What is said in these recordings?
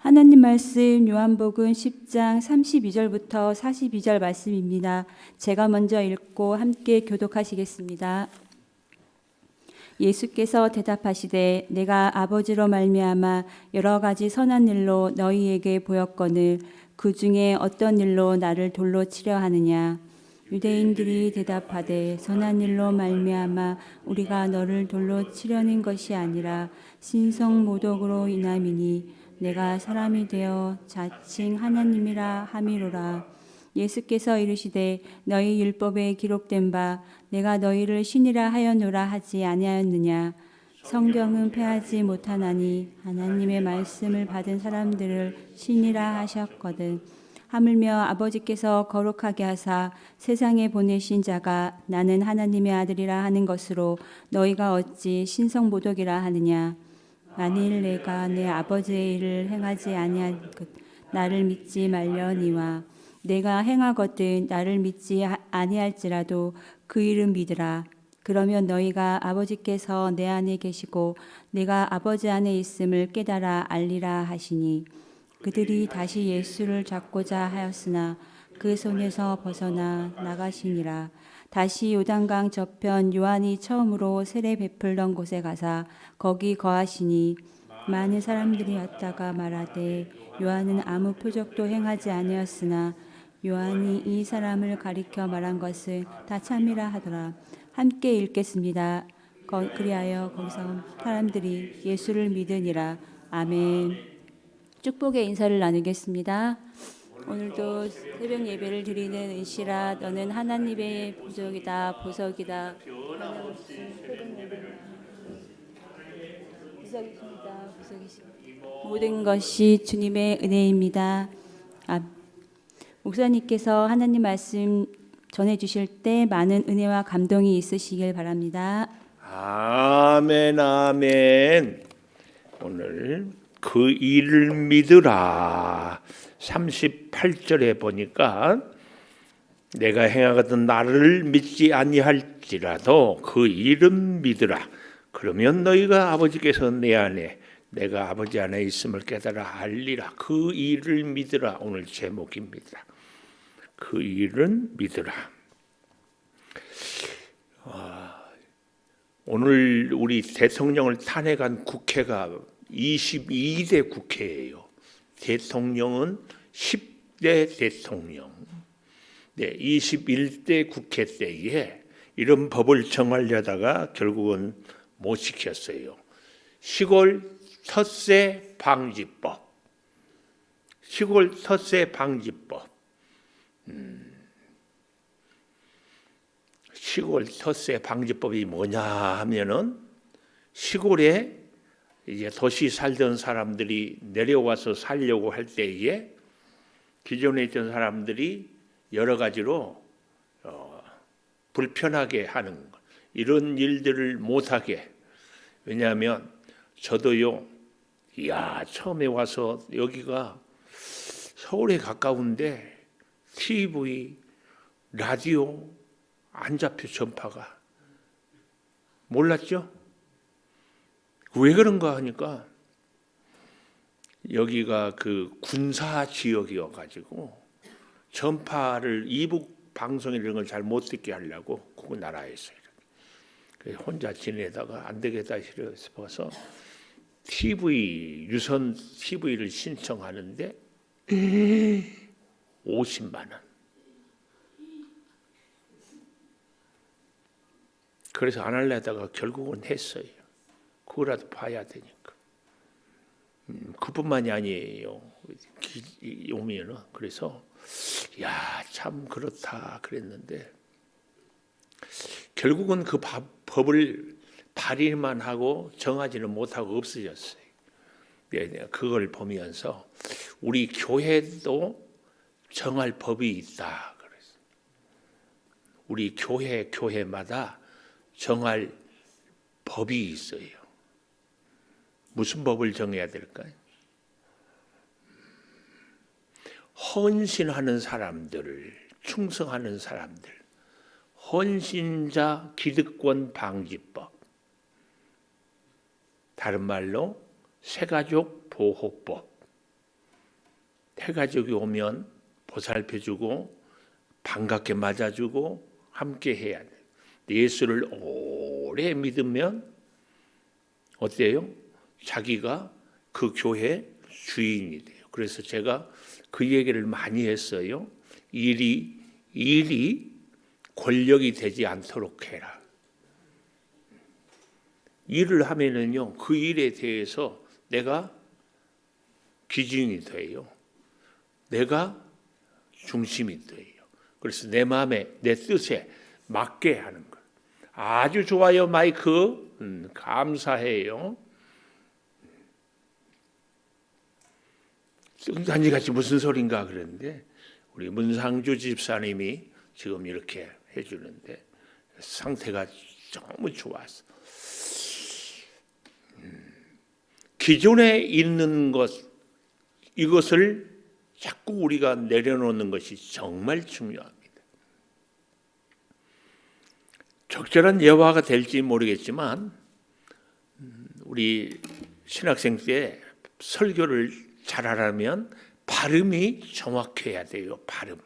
하나님 말씀 요한복음 10장 32절부터 42절 말씀입니다. 제가 먼저 읽고 함께 교독하시겠습니다. 예수께서 대답하시되 내가 아버지로 말미암아 여러 가지 선한 일로 너희에게 보였거늘 그 중에 어떤 일로 나를 돌로 치려 하느냐. 유대인들이 대답하되 선한 일로 말미암아 우리가 너를 돌로 치려는 것이 아니라 신성모독으로 인함이니 내가 사람이 되어 자칭 하나님이라 함이로라. 예수께서 이르시되 너희 율법에 기록된 바 내가 너희를 신이라 하였노라 하지 아니하였느냐. 성경은 패하지 못하나니 하나님의 말씀을 받은 사람들을 신이라 하셨거든. 하물며 아버지께서 거룩하게 하사 세상에 보내신 자가 나는 하나님의 아들이라 하는 것으로 너희가 어찌 신성모독이라 하느냐. 만일 내가 내 아버지의 일을 행하지 아니한 것 나를 믿지 말려니와 내가 행하거든 나를 믿지 아니할지라도 그 일은 믿으라. 그러면 너희가 아버지께서 내 안에 계시고 내가 아버지 안에 있음을 깨달아 알리라 하시니 그들이 다시 예수를 잡고자 하였으나 그 손에서 벗어나 나가시니라. 다시 요단강 저편 요한이 처음으로 세례 베풀던 곳에 가사 거기 거하시니 많은 사람들이 왔다가 말하되 요한은 아무 표적도 행하지 아니었으나 요한이 이 사람을 가리켜 말한 것은 다 참이라 하더라. 함께 읽겠습니다. 그리하여 거기서 사람들이 예수를 믿으니라. 아멘. 축복의 인사를 나누겠습니다. 오늘도 새벽 예배를 드리는 은실아, 너는 하나님의 보석이다. 보석이십니다. 모든 것이 주님의 은혜입니다. 목사님께서 하나님 말씀 전해주실 때 많은 은혜와 감동이 있으시길 바랍니다. 아멘 아멘. 오늘 그 일을 믿으라 38절에 보니까 내가 행하거든 나를 믿지 아니할지라도 그 일은 믿으라. 그러면 너희가 아버지께서 내 안에 내가 아버지 안에 있음을 깨달아 알리라. 그 일을 믿으라. 오늘 제목입니다. 그 일은 믿으라. 오늘 우리 대통령을 탄핵한 국회가 22대 국회예요. 대통령은 10대 대통령. 네, 21대 국회 때에 이런 법을 정하려다가 결국은 못 지켰어요. 시골 텃세 방지법. 시골 텃세 방지법. 시골 텃세 방지법이 뭐냐 하면은 시골에 이제 도시 살던 사람들이 내려와서 살려고 할 때에 기존에 있던 사람들이 여러 가지로 불편하게 하는 것, 이런 일들을 못하게. 왜냐하면 저도요, 처음에 와서 여기가 서울에 가까운데 TV, 라디오 안 잡혀 전파가. 몰랐죠? 왜 그런가 하니까 여기가 그 군사 지역이어 가지고 전파를 이북 방송 이런 걸 잘 못 듣게 하려고 그 나라에서 그래서 혼자 지내다가 안 되겠다 싶어서 유선 TV를 신청하는데 50만 원. 그래서 안 하려다가 결국은 했어요. 그거라도 봐야 되니까. 그뿐만이 아니에요. 오면은 그래서 참 그렇다 그랬는데 결국은 그 법을 발의만 하고 정하지는 못하고 없어졌어요. 그걸 보면서 우리 교회도 정할 법이 있다. 그래서 우리 교회마다 정할 법이 있어요. 무슨 법을 정해야 될까요? 헌신하는 사람들을, 충성하는 사람들, 헌신자 기득권 방지법, 다른 말로 새가족 보호법, 태가족이 오면 보살펴주고 반갑게 맞아주고 함께 해야 돼요. 예수를 오래 믿으면 어때요? 자기가 그 교회 주인이 돼요. 그래서 제가 그 얘기를 많이 했어요. 일이 권력이 되지 않도록 해라. 일을 하면은요, 그 일에 대해서 내가 기준이 돼요. 내가 중심이 돼요. 그래서 내 마음에, 내 뜻에 맞게 하는 것. 아주 좋아요, 마이크. 감사해요. 뚱딴지같이 무슨 소린가 그랬는데 우리 문상주 집사님이 지금 이렇게 해주는데 상태가 너무 좋았어. 기존에 있는 것, 이것을 자꾸 우리가 내려놓는 것이 정말 중요합니다. 적절한 예화가 될지 모르겠지만 우리 신학생 때 설교를 잘하려면 발음이 정확해야 돼요. 발음.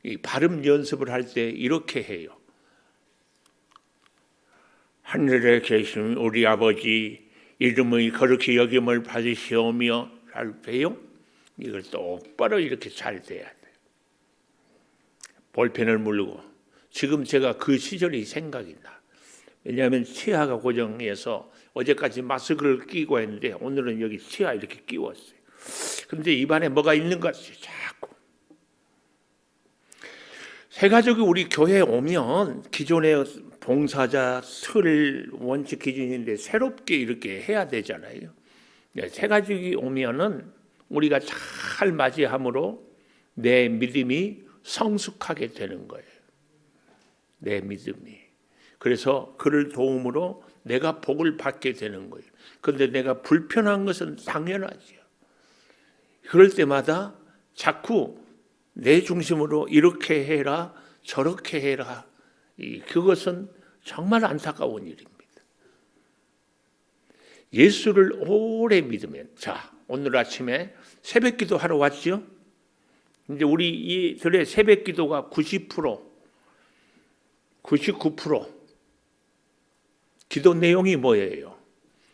이 발음 연습을 할 때 이렇게 해요. 하늘에 계신 우리 아버지 이름의 거룩히 여김을 받으시오며 잘 돼요? 이걸 똑바로 이렇게 잘 돼야 돼요. 볼펜을 물고 지금 제가 그 시절이 생각이 나. 왜냐하면 치아가 고정해서 어제까지 마스크를 끼고 했는데 오늘은 여기 치아 이렇게 끼웠어요. 그런데 입안에 뭐가 있는 것 같아요. 자꾸. 세가족이 우리 교회에 오면 기존의 봉사자 틀 원칙 기준인데 새롭게 이렇게 해야 되잖아요. 세가족이 오면은 우리가 잘 맞이함으로 내 믿음이 성숙하게 되는 거예요. 내 믿음이. 그래서 그를 도움으로 내가 복을 받게 되는 거예요. 그런데 내가 불편한 것은 당연하죠. 그럴 때마다 자꾸 내 중심으로 이렇게 해라 저렇게 해라. 그것은 정말 안타까운 일입니다. 예수를 오래 믿으면 자 오늘 아침에 새벽기도 하러 왔죠. 이제 우리 이들의 새벽기도가 90%, 99% 기도 내용이 뭐예요?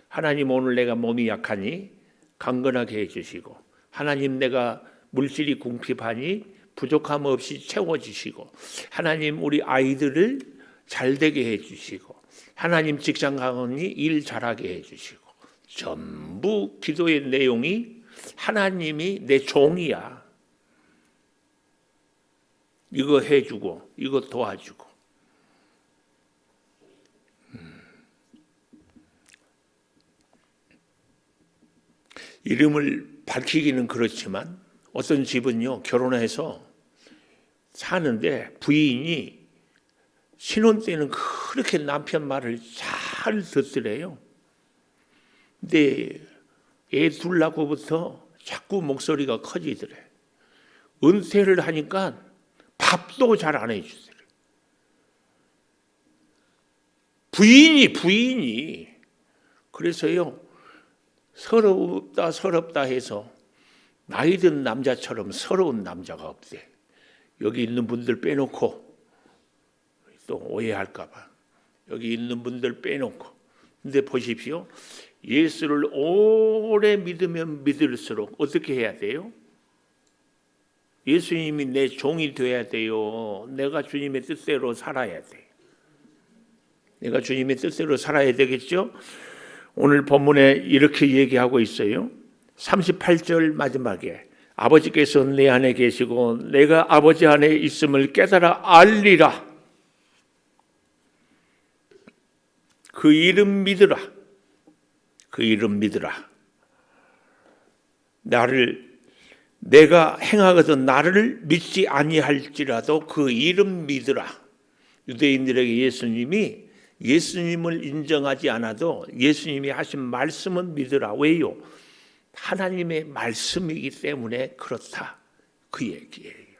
하나님 오늘 내가 몸이 약하니 강건하게 해주시고 하나님 내가 물질이 궁핍하니 부족함 없이 채워주시고 하나님 우리 아이들을 잘되게 해주시고 하나님 직장 가거니 일 잘하게 해주시고 전부 기도의 내용이 하나님이 내 종이야. 이거 해주고 이거 도와주고 이름을 밝히기는 그렇지만 어떤 집은요 결혼해서 사는데 부인이 신혼 때는 그렇게 남편 말을 잘 듣더래요. 근데 애 둘 낳고부터 자꾸 목소리가 커지더래. 은퇴를 하니까 밥도 잘 안 해주더래. 부인이 그래서요 서럽다 해서 나이 든 남자처럼 서러운 남자가 없대. 여기 있는 분들 빼놓고 또 오해할까 봐 여기 있는 분들 빼놓고 근데 보십시오. 예수를 오래 믿으면 믿을수록 어떻게 해야 돼요? 예수님이 내 종이 돼야 돼요. 내가 주님의 뜻대로 살아야 돼. 내가 주님의 뜻대로 살아야 되겠죠? 오늘 본문에 이렇게 얘기하고 있어요. 38절 마지막에 아버지께서 내 안에 계시고 내가 아버지 안에 있음을 깨달아 알리라. 그 이름 믿으라. 그 이름 믿으라. 내가 행하거든 나를 믿지 아니할지라도 그 이름 믿으라. 유대인들에게 예수님을 인정하지 않아도 예수님이 하신 말씀은 믿으라. 왜요? 하나님의 말씀이기 때문에 그렇다. 그 얘기예요.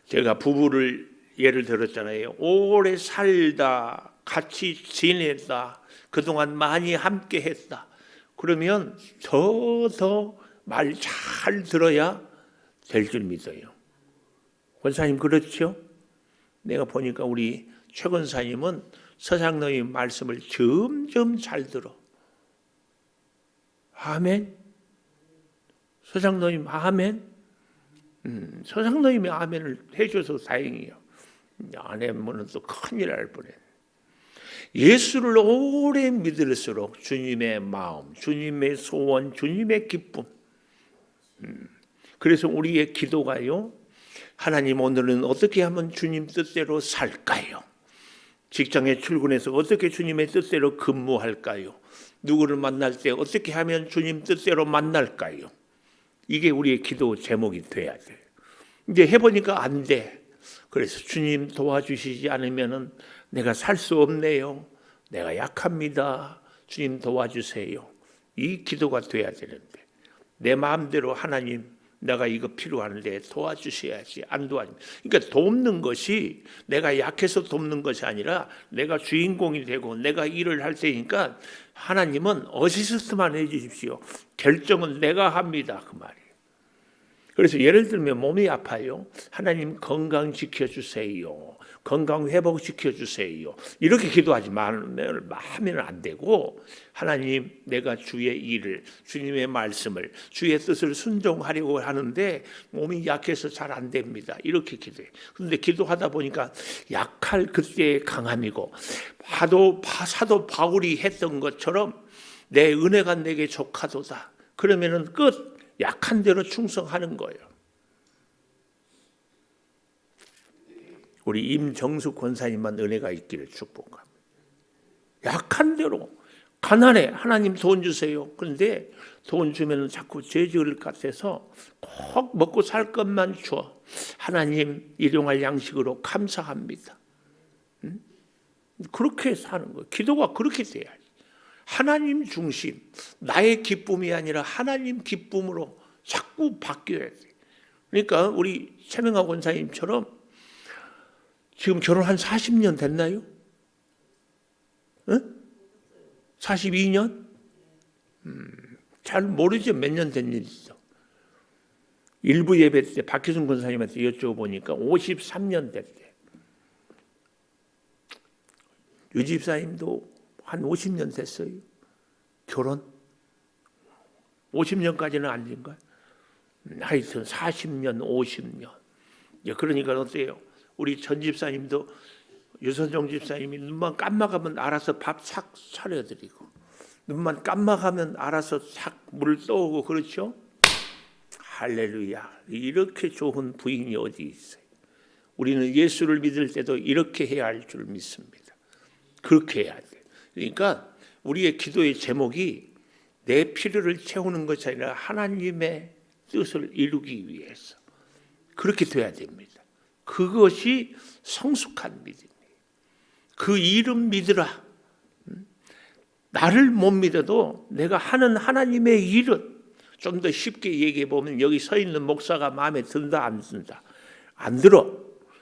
제가 부부를 예를 들었잖아요. 오래 살다 같이 지냈다. 그동안 많이 함께 했다. 그러면 더 말 잘 들어야 될 줄 믿어요. 권사님 그렇죠? 내가 보니까 우리 최 권사님은 서장로님 말씀을 점점 잘 들어. 아멘. 서장로님 아멘. 서장로님이 아멘을 해줘서 다행이에요. 안 하면 또 큰일 날 뻔해. 예수를 오래 믿을수록 주님의 마음, 주님의 소원, 주님의 기쁨. 그래서 우리의 기도가요, 하나님 오늘은 어떻게 하면 주님 뜻대로 살까요? 직장에 출근해서 어떻게 주님의 뜻대로 근무할까요? 누구를 만날 때 어떻게 하면 주님 뜻대로 만날까요? 이게 우리의 기도 제목이 돼야 돼요. 이제 해보니까 안 돼. 그래서 주님 도와주시지 않으면 내가 살 수 없네요. 내가 약합니다. 주님 도와주세요. 이 기도가 돼야 되는데 내 마음대로 하나님 내가 이거 필요한데 도와주셔야지. 안 도와주면. 그러니까 돕는 것이 내가 약해서 돕는 것이 아니라 내가 주인공이 되고 내가 일을 할 테니까 하나님은 어시스트만 해주십시오. 결정은 내가 합니다. 그 말이에요. 그래서 예를 들면 몸이 아파요. 하나님 건강 지켜주세요. 건강 회복시켜주세요. 이렇게 기도하지만 하면 안 되고 하나님 내가 주의 일을 주님의 말씀을 주의 뜻을 순종하려고 하는데 몸이 약해서 잘 안 됩니다. 이렇게 기도해. 그런데 기도하다 보니까 약할 그때의 강함이고 사도 바울이 했던 것처럼 내 은혜가 내게 족하도다. 그러면은 끝. 약한 대로 충성하는 거예요. 우리 임정숙 권사님만 은혜가 있기를 축복합니다. 약한 대로 가난해. 하나님 돈 주세요. 그런데 돈 주면 자꾸 죄 지을 것 같아서 꼭 먹고 살 것만 줘. 하나님 일용할 양식으로 감사합니다. 그렇게 사는 거예요. 기도가 그렇게 돼야지. 하나님 중심, 나의 기쁨이 아니라 하나님 기쁨으로 자꾸 바뀌어야 돼. 그러니까 우리 최명하 권사님처럼 지금 결혼 한 40년 됐나요? 응? 42년? 잘 모르죠. 몇 년 됐는지도. 일부 예배 때 박희순 권사님한테 여쭤보니까 53년 됐대. 유 집사님도 한 50년 됐어요. 결혼? 50년까지는 안 된가? 하여튼 40년, 50년. 그러니까 어때요? 우리 전 집사님도 유선정 집사님이 눈만 깜빡하면 알아서 밥 싹 차려드리고 눈만 깜빡하면 알아서 싹 물 떠오고 그렇죠? 할렐루야. 이렇게 좋은 부인이 어디 있어요? 우리는 예수를 믿을 때도 이렇게 해야 할 줄 믿습니다. 그렇게 해야 돼. 그러니까 우리의 기도의 제목이 내 필요를 채우는 것이 아니라 하나님의 뜻을 이루기 위해서 그렇게 돼야 됩니다. 그것이 성숙한 믿음이에요. 그 이름 믿으라. 나를 못 믿어도 내가 하는 하나님의 일은 좀 더 쉽게 얘기해 보면 여기 서 있는 목사가 마음에 든다 안 든다? 안 들어.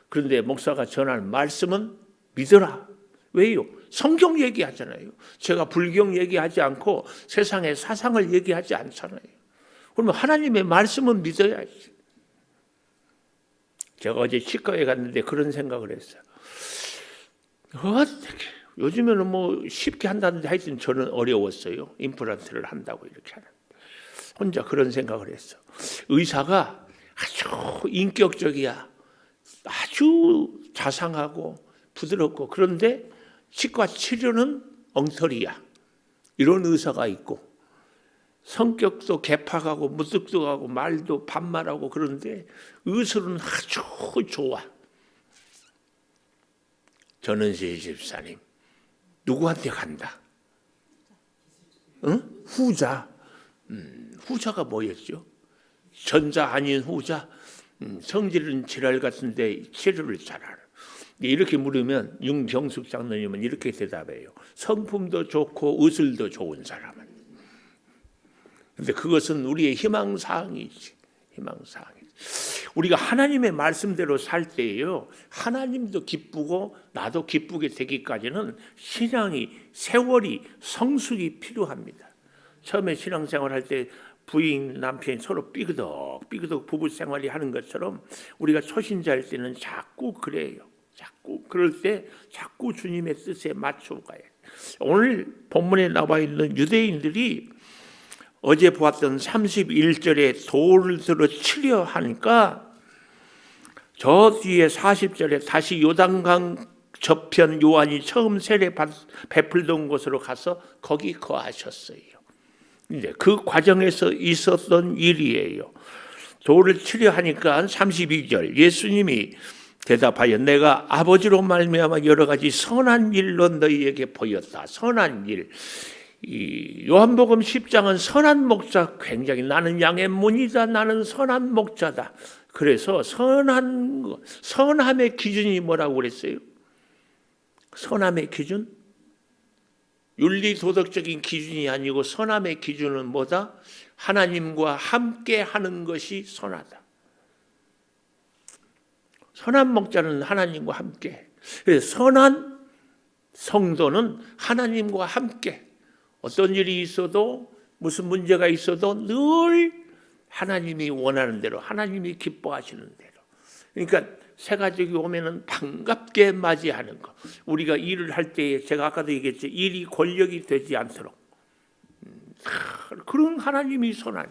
그런데 목사가 전하는 말씀은 믿어라. 왜요? 성경 얘기하잖아요. 제가 불경 얘기하지 않고 세상의 사상을 얘기하지 않잖아요. 그러면 하나님의 말씀은 믿어야지. 제가 어제 치과에 갔는데 그런 생각을 했어요. 어떻게 요즘에는 뭐 쉽게 한다는데 하여튼 저는 어려웠어요. 임플란트를 한다고 이렇게 하는. 혼자 그런 생각을 했어. 의사가 아주 인격적이야. 아주 자상하고 부드럽고 그런데 치과 치료는 엉터리야. 이런 의사가 있고 성격도 개팍하고 무뚝뚝하고 말도 반말하고 그런데 의술은 아주 좋아. 전은실 집사님 누구한테 간다? 응? 후자. 후자가 뭐였죠? 전자 아닌 후자. 성질은 지랄 같은데 치료를 잘하는. 이렇게 물으면 윤경숙 장로님은 이렇게 대답해요. 성품도 좋고 의술도 좋은 사람은. 그런데 그것은 우리의 희망사항이지. 희망사항이지. 우리가 하나님의 말씀대로 살 때예요. 하나님도 기쁘고 나도 기쁘게 되기까지는 신앙이 세월이 성숙이 필요합니다. 처음에 신앙생활 할 때 부인 남편이 서로 삐그덕 부부 생활이 하는 것처럼 우리가 초신자일 때는 자꾸 그래요. 자꾸 그럴 때 자꾸 주님의 뜻에 맞춰가요. 오늘 본문에 나와 있는 유대인들이 어제 보았던 31절에 돌을 들어 치려 하니까 저 뒤에 40절에 다시 요단강 저편 요한이 처음 세례 베풀던 곳으로 가서 거기 거하셨어요. 이제 그 과정에서 있었던 일이에요. 돌을 치려 하니까 32절 예수님이 대답하여 내가 아버지로 말미암아 여러 가지 선한 일로 너희에게 보였다. 선한 일. 이 요한복음 10장은 선한 목자 굉장히 나는 양의 문이다. 나는 선한 목자다. 그래서 선함의 기준이 뭐라고 그랬어요? 선함의 기준? 윤리 도덕적인 기준이 아니고 선함의 기준은 뭐다? 하나님과 함께 하는 것이 선하다. 선한 목자는 하나님과 함께. 그래서 선한 성도는 하나님과 함께. 어떤 일이 있어도 무슨 문제가 있어도 늘 하나님이 원하는 대로 하나님이 기뻐하시는 대로. 그러니까 새 가족이 오면은 반갑게 맞이하는 거. 우리가 일을 할 때 제가 아까도 얘기했죠. 일이 권력이 되지 않도록 그런 하나님이 선한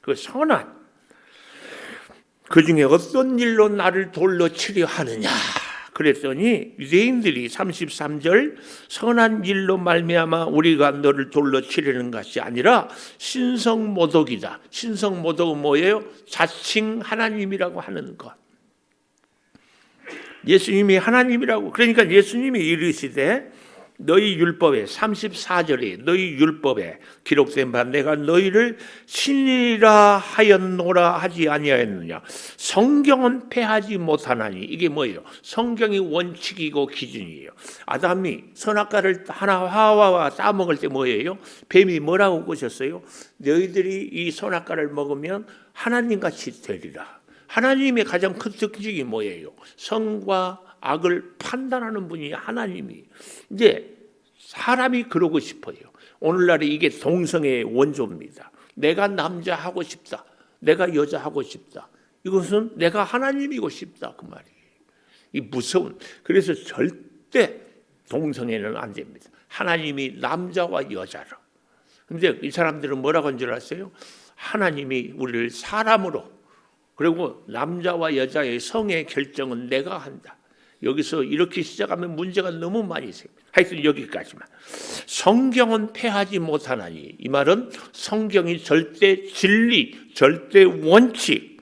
그 선한 그 중에 어떤 일로 나를 돌로 치려 하느냐 그랬더니 유대인들이 33절 선한 일로 말미암아 우리가 너를 돌로 치려는 것이 아니라 신성모독이다. 신성모독은 뭐예요? 자칭 하나님이라고 하는 것. 예수님이 하나님이라고. 그러니까 예수님이 이르시되 너희 율법에 34절에 너희 율법에 기록된 바 내가 너희를 신이라 하였노라 하지 아니하였느냐. 성경은 패하지 못하나니. 이게 뭐예요? 성경이 원칙이고 기준이에요. 아담이 선악과를 하와와 따먹을 때 뭐예요? 뱀이 뭐라고 꼬셨어요? 너희들이 이 선악과를 먹으면 하나님같이 되리라. 하나님의 가장 큰 특징이 뭐예요? 선과 악을 판단하는 분이 하나님이. 이제 사람이 그러고 싶어요. 오늘날에 이게 동성애의 원조입니다. 내가 남자 하고 싶다. 내가 여자 하고 싶다. 이것은 내가 하나님이고 싶다. 그 말이에요. 이 무서운. 그래서 절대 동성애는 안 됩니다. 하나님이 남자와 여자로. 근데 이 사람들은 뭐라고 한 줄 아세요? 하나님이 우리를 사람으로 그리고 남자와 여자의 성의 결정은 내가 한다. 여기서 이렇게 시작하면 문제가 너무 많이 생깁니다. 하여튼 여기까지만. 성경은 패하지 못하나니. 이 말은 성경이 절대 진리, 절대 원칙.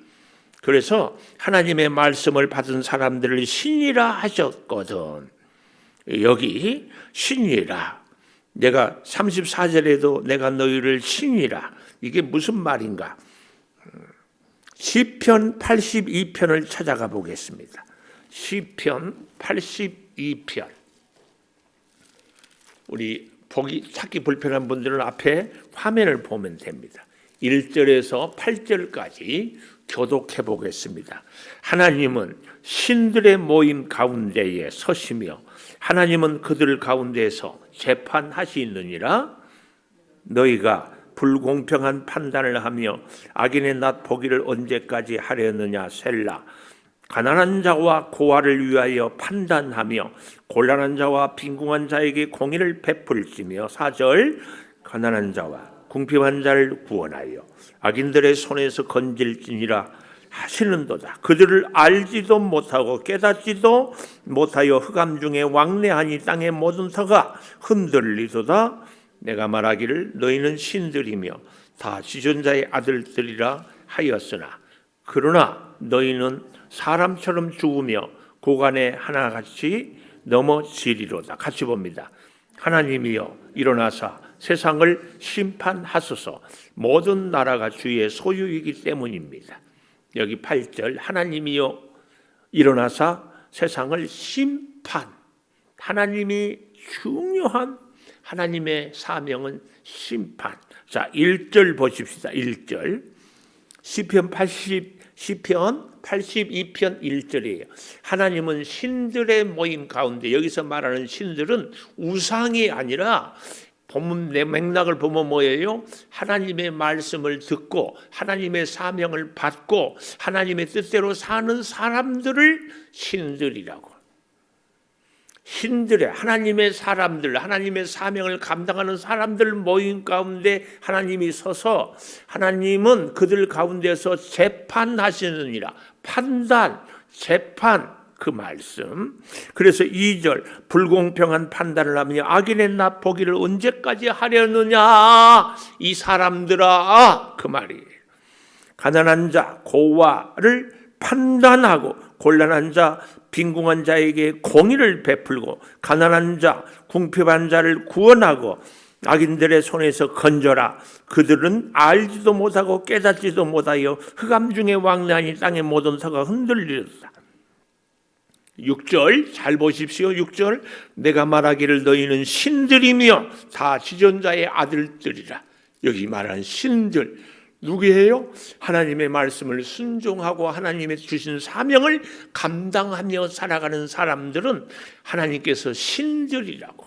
그래서 하나님의 말씀을 받은 사람들을 신이라 하셨거든. 여기 신이라. 내가 34절에도 내가 너희를 신이라. 이게 무슨 말인가? 시편 82편을 찾아가 보겠습니다. 시편 82편. 우리 보기 찾기 불편한 분들은 앞에 화면을 보면 됩니다. 1절에서 8절까지 교독해 보겠습니다. 하나님은 신들의 모임 가운데에 서시며 하나님은 그들 가운데에서 재판하시느니라. 너희가 불공평한 판단을 하며 악인의 낫 보기를 언제까지 하려느냐. 셀라. 가난한 자와 고아를 위하여 판단하며 곤란한 자와 빈궁한 자에게 공의를 베풀지며. 4절. 가난한 자와 궁핍한 자를 구원하여 악인들의 손에서 건질지니라 하시는도다. 그들을 알지도 못하고 깨닫지도 못하여 흑암 중에 왕래하니 땅의 모든 터가 흔들리도다. 내가 말하기를 너희는 신들이며 다 지존자의 아들들이라 하였으나 그러나 너희는 사람처럼 죽으며 고간에 하나같이 넘어지리로다. 같이 봅니다. 하나님이여 일어나사 세상을 심판하소서. 모든 나라가 주의 소유이기 때문입니다. 여기 8절 하나님이여 일어나사 세상을 심판. 하나님이 중요한 하나님의 사명은 심판. 자, 1절 보십시다. 1절. 시편 82편 1절이에요. 하나님은 신들의 모임 가운데, 여기서 말하는 신들은 우상이 아니라 본문 내 맥락을 보면 뭐예요? 하나님의 말씀을 듣고 하나님의 사명을 받고 하나님의 뜻대로 사는 사람들을 신들이라고. 신들의 하나님의 사람들, 하나님의 사명을 감당하는 사람들 모임 가운데 하나님이 서서 하나님은 그들 가운데서 재판하시느니라. 판단, 재판, 그 말씀. 그래서 2절 불공평한 판단을 하며 악인의 나 보기를 언제까지 하려느냐 이 사람들아, 그 말이에요. 가난한 자 고아를 판단하고 곤란한 자 빈궁한 자에게 공의를 베풀고 가난한 자 궁핍한 자를 구원하고 악인들의 손에서 건져라. 그들은 알지도 못하고 깨닫지도 못하여 흑암 중에 왕래하니 땅의 모든 터가 흔들리렸다. 6절 잘 보십시오. 6절 내가 말하기를 너희는 신들이며 다 지존자의 아들들이라. 여기 말하는 신들 누구예요? 하나님의 말씀을 순종하고 하나님의 주신 사명을 감당하며 살아가는 사람들은 하나님께서 신들이라고.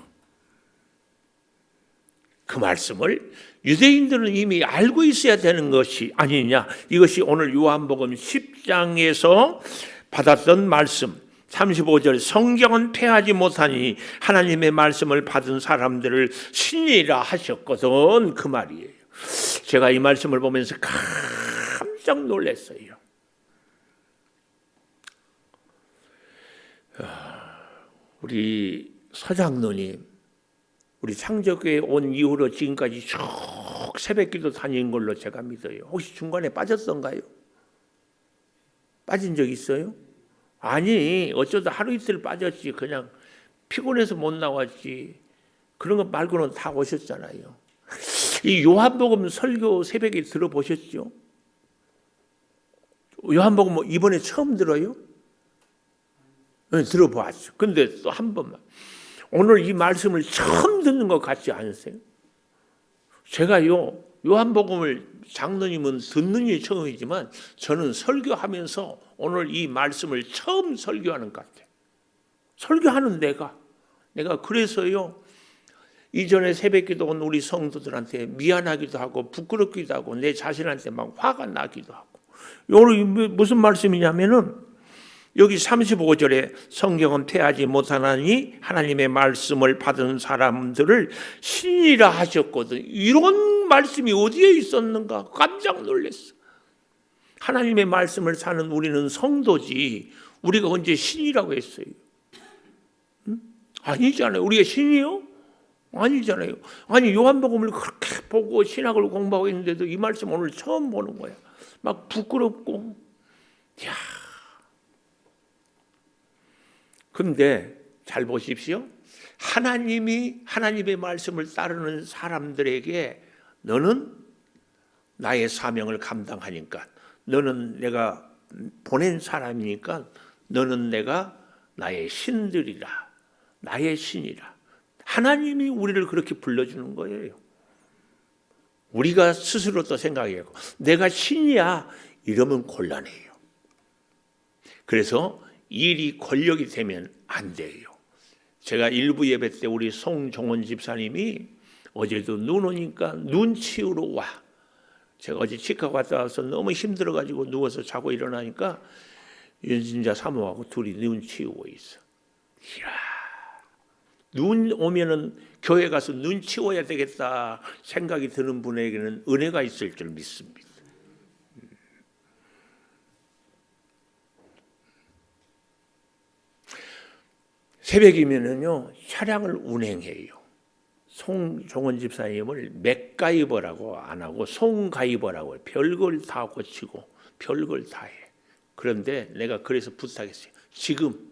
그 말씀을 유대인들은 이미 알고 있어야 되는 것이 아니냐. 이것이 오늘 요한복음 10장에서 받았던 말씀. 35절 성경은 패하지 못하니 하나님의 말씀을 받은 사람들을 신이라 하셨거든. 그 말이에요. 제가 이 말씀을 보면서 깜짝 놀랐어요. 우리 서장로님, 우리 창조교회 온 이후로 지금까지 쭉 새벽기도 다닌 걸로 제가 믿어요. 혹시 중간에 빠졌던가요? 빠진 적 있어요? 아니, 어쩌다 하루 이틀 빠졌지. 그냥 피곤해서 못 나왔지. 그런 것 말고는 다 오셨잖아요. 이 요한복음 설교 새벽에 들어보셨죠? 요한복음 이번에 처음 들어요? 네, 들어봤죠. 근데 또 한 번만. 오늘 이 말씀을 처음 듣는 것 같지 않으세요? 제가요, 요한복음을 장로님은 듣는 게 처음이지만 저는 설교하면서 오늘 이 말씀을 처음 설교하는 것 같아요. 설교하는 내가 그래서요, 이전에 새벽기도 온 우리 성도들한테 미안하기도 하고 부끄럽기도 하고 내 자신한테 막 화가 나기도 하고. 오늘 무슨 말씀이냐면은 여기 35절에 성경은 패하지 못하나니 하나님의 말씀을 받은 사람들을 신이라 하셨거든. 이런 말씀이 어디에 있었는가 깜짝 놀랐어. 하나님의 말씀을 사는 우리는 성도지 우리가 언제 신이라고 했어요? 응? 아니잖아요. 우리가 신이요? 아니잖아요. 아니 요한복음을 그렇게 보고 신학을 공부하고 있는데도 이 말씀 오늘 처음 보는 거야. 막 부끄럽고. 야. 근데 잘 보십시오. 하나님의 말씀을 따르는 사람들에게 너는 나의 사명을 감당하니까, 너는 내가 보낸 사람이니까 너는 내가 나의 신들이라, 나의 신이라. 하나님이 우리를 그렇게 불러주는 거예요. 우리가 스스로 또 생각해요. 내가 신이야 이러면 곤란해요. 그래서 일이 권력이 되면 안 돼요. 제가 일부 예배 때 우리 송종원 집사님이 어제도 눈 오니까 눈 치우러 와. 제가 어제 치과 갔다 와서 너무 힘들어가지고 누워서 자고 일어나니까 윤진자 사모하고 둘이 눈 치우고 있어. 이야, 눈 오면은 교회 가서 눈 치워야 되겠다 생각이 드는 분에게는 은혜가 있을 줄 믿습니다. 새벽이면은요 차량을 운행해요. 송종원 집사님을 맥가이버라고 안 하고 송가이버라고 해요. 별걸 다 고치고 별걸 다 해. 그런데 내가 그래서 부탁했어요. 지금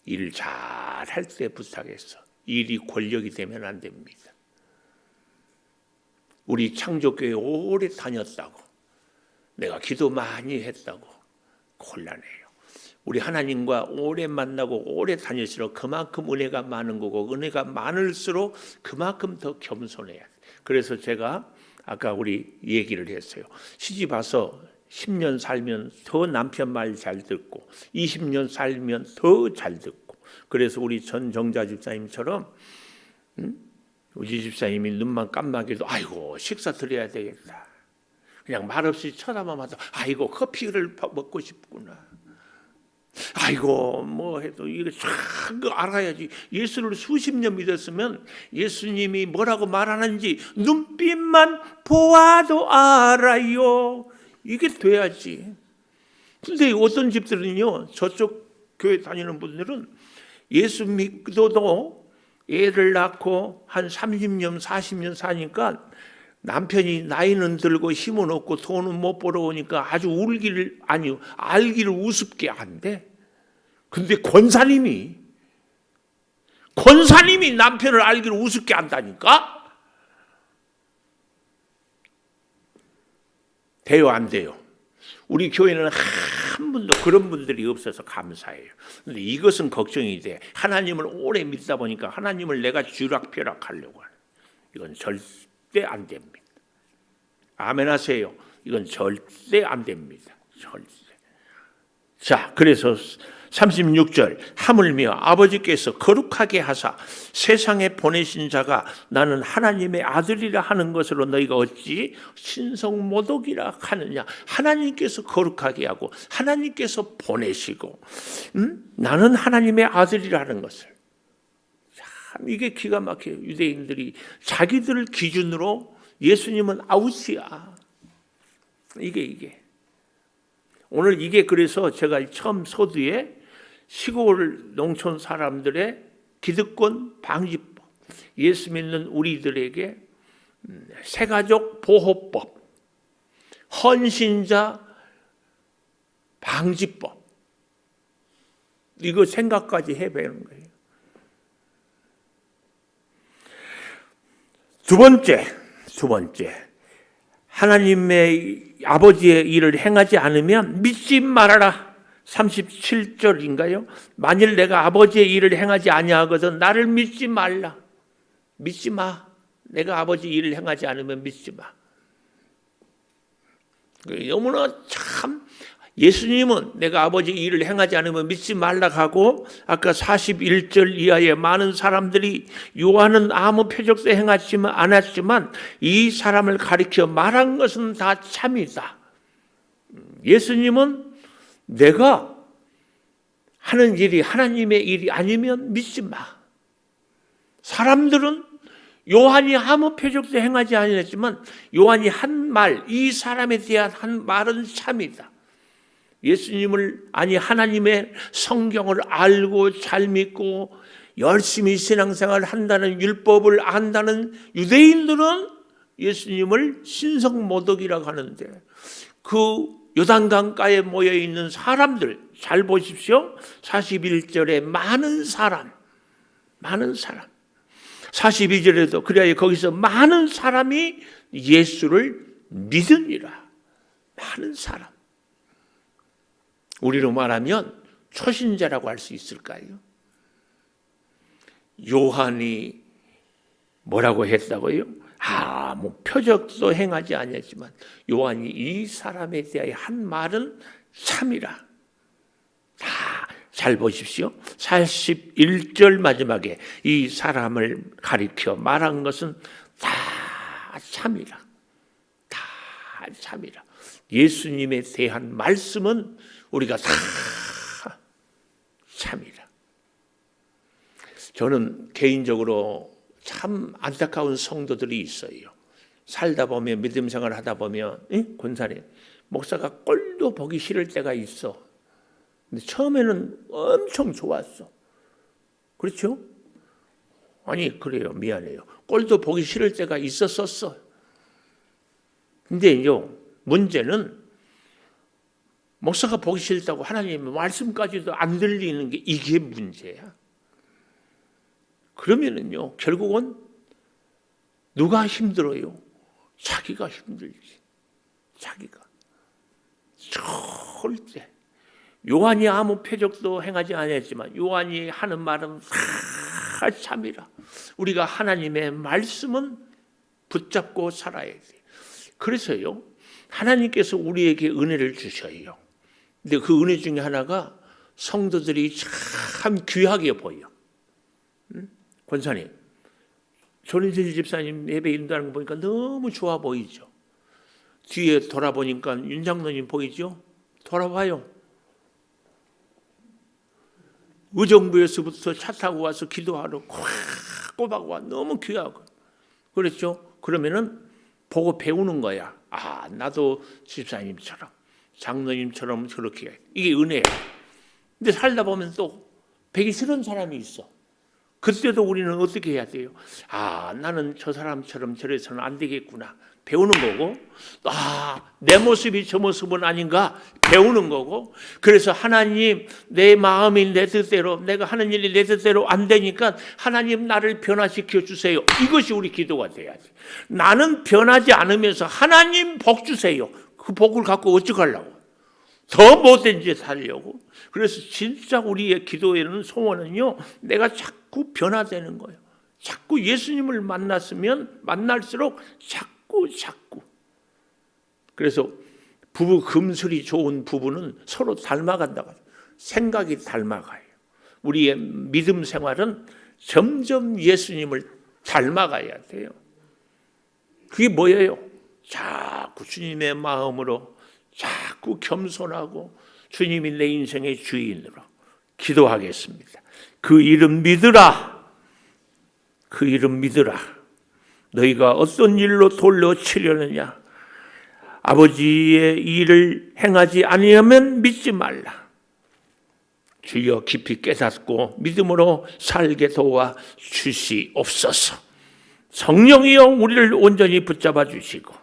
일 잘할 때 부탁했어. 일이 권력이 되면 안 됩니다. 우리 창조교회 오래 다녔다고, 내가 기도 많이 했다고 곤란해요. 우리 하나님과 오래 만나고 오래 다닐수록 그만큼 은혜가 많은 거고, 은혜가 많을수록 그만큼 더 겸손해야 돼. 그래서 제가 아까 우리 얘기를 했어요. 시집 와서 10년 살면 더 남편 말 잘 듣고 20년 살면 더 잘 듣고. 그래서 우리 전정자 집사님처럼 우리 집사님이 눈만 깜빡여도 아이고 식사 드려야 되겠다. 그냥 말없이 쳐다만 봐도 아이고 커피를 먹고 싶구나. 아이고 뭐 해도 이거 참 알아야지. 예수를 수십 년 믿었으면 예수님이 뭐라고 말하는지 눈빛만 보아도 알아요. 이게 돼야지. 근데 어떤 집들은요, 저쪽 교회 다니는 분들은 예수 믿고도 애를 낳고 한 30년 40년 사니까 남편이 나이는 들고 힘은 없고 돈은 못 벌어오니까 아주 알기를 우습게 한대. 근데 권사님이 남편을 알기를 우습게 한다니까? 돼요, 안 돼요? 우리 교회는 한 분도 그런 분들이 없어서 감사해요. 근데 이것은 걱정이 돼. 하나님을 오래 믿다 보니까 하나님을 내가 쥐락펴락하려고 하는. 이건 절대 안 됩니다. 아멘 하세요. 이건 절대 안 됩니다. 절대. 자, 그래서 36절 하물며 아버지께서 거룩하게 하사 세상에 보내신 자가 나는 하나님의 아들이라 하는 것으로 너희가 어찌 신성모독이라 하느냐. 하나님께서 거룩하게 하고 하나님께서 보내시고 나는 하나님의 아들이라는 것을. 참 이게 기가 막혀요. 유대인들이 자기들 기준으로 예수님은 아웃이야. 이게 오늘 이게 그래서 제가 처음 서두에 시골 농촌 사람들의 기득권 방지법, 예수 믿는 우리들에게 새가족 보호법, 헌신자 방지법, 이거 생각까지 해보는 거예요. 두 번째, 하나님의 아버지의 일을 행하지 않으면 믿지 말아라. 37절인가요? 만일 내가 아버지의 일을 행하지 아니하거든 나를 믿지 말라. 믿지 마. 내가 아버지 일을 행하지 않으면 믿지 마. 너무나 참 예수님은 내가 아버지 일을 행하지 않으면 믿지 말라 하고 아까 41절 이하의 많은 사람들이 요한은 아무 표적도 행하지 않았지만 이 사람을 가리켜 말한 것은 다 참이다. 예수님은 내가 하는 일이 하나님의 일이 아니면 믿지 마. 사람들은 요한이 아무 표적도 행하지 않았지만 요한이 한 말, 이 사람에 대한 한 말은 참이다. 예수님을 하나님의 성경을 알고 잘 믿고 열심히 신앙생활을 한다는 율법을 안다는 유대인들은 예수님을 신성모독이라고 하는데 그 요단강가에 모여 있는 사람들 잘 보십시오. 41절에 많은 사람 42절에도 그래야 거기서 많은 사람이 예수를 믿으니라. 많은 사람. 우리로 말하면 초신자라고 할 수 있을까요? 요한이 뭐라고 했다고요? 뭐 표적도 행하지 않았지만 요한이 이 사람에 대하여 한 말은 참이라. 잘 보십시오. 41절 마지막에 이 사람을 가리켜 말한 것은 다 참이라. 다 참이라. 예수님에 대한 말씀은 우리가 다 참이라. 저는 개인적으로 참 안타까운 성도들이 있어요. 살다 보면 믿음 생활을 하다 보면 권사님 목사가 꼴도 보기 싫을 때가 있어. 근데 처음에는 엄청 좋았어. 그렇죠? 아니 그래요. 미안해요. 꼴도 보기 싫을 때가 있었었어. 근데요 문제는 목사가 보기 싫다고 하나님의 말씀까지도 안 들리는 게 이게 문제야. 그러면은요 결국은 누가 힘들어요? 자기가 힘들지. 자기가. 절대. 요한이 아무 표적도 행하지 않았지만 요한이 하는 말은 다 참이라. 우리가 하나님의 말씀은 붙잡고 살아야 돼. 그래서요 하나님께서 우리에게 은혜를 주셔요. 근데 그 은혜 중에 하나가 성도들이 참 귀하게 보여. 권사님, 조린실 집사님 예배 인도하는 거 보니까 너무 좋아 보이죠. 뒤에 돌아보니까 윤 장로님 보이죠? 돌아봐요. 의정부에서부터 차 타고 와서 기도하러 꼬박 와. 너무 귀하고. 그렇죠? 그러면은 보고 배우는 거야. 아, 나도 집사님처럼, 장로님처럼 저렇게 해. 이게 은혜야. 근데 살다 보면 또 배기 싫은 사람이 있어. 그때도 우리는 어떻게 해야 돼요? 아, 나는 저 사람처럼 저래서는 안 되겠구나. 배우는 거고, 아, 내 모습이 저 모습은 아닌가? 배우는 거고, 그래서 하나님, 내 마음이 내 뜻대로, 내가 하는 일이 내 뜻대로 안 되니까 하나님 나를 변화시켜 주세요. 이것이 우리 기도가 돼야지. 나는 변하지 않으면서 하나님 복 주세요. 그 복을 갖고 어떡하려고? 더 못된 짓 하려고. 그래서 진짜 우리의 기도에는 소원은요, 내가 자꾸 변화되는 거예요. 자꾸 예수님을 만났으면 만날수록 자꾸. 그래서 부부 금슬이 좋은 부부는 서로 닮아간다고. 생각이 닮아가요. 우리의 믿음 생활은 점점 예수님을 닮아가야 돼요. 그게 뭐예요? 자꾸 주님의 마음으로 자꾸 겸손하고 주님이 내 인생의 주인으로 기도하겠습니다. 그 이름 믿으라. 그 이름 믿으라. 너희가 어떤 일로 돌려치려느냐? 아버지의 일을 행하지 아니하면 믿지 말라. 주여 깊이 깨닫고 믿음으로 살게 도와 주시옵소서. 성령이여 우리를 온전히 붙잡아 주시고,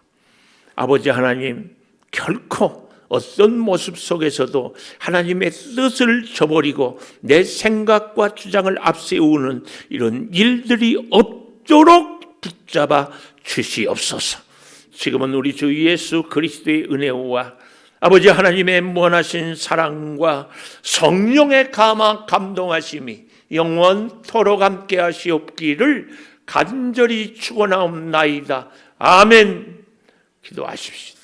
아버지 하나님, 결코 어떤 모습 속에서도 하나님의 뜻을 저버리고 내 생각과 주장을 앞세우는 이런 일들이 없도록 붙잡아 주시옵소서. 지금은 우리 주 예수 그리스도의 은혜와 아버지 하나님의 무한하신 사랑과 성령의 감동하심이 영원토록 함께 하시옵기를 간절히 축원하옵나이다. 아멘. 기도하십시오.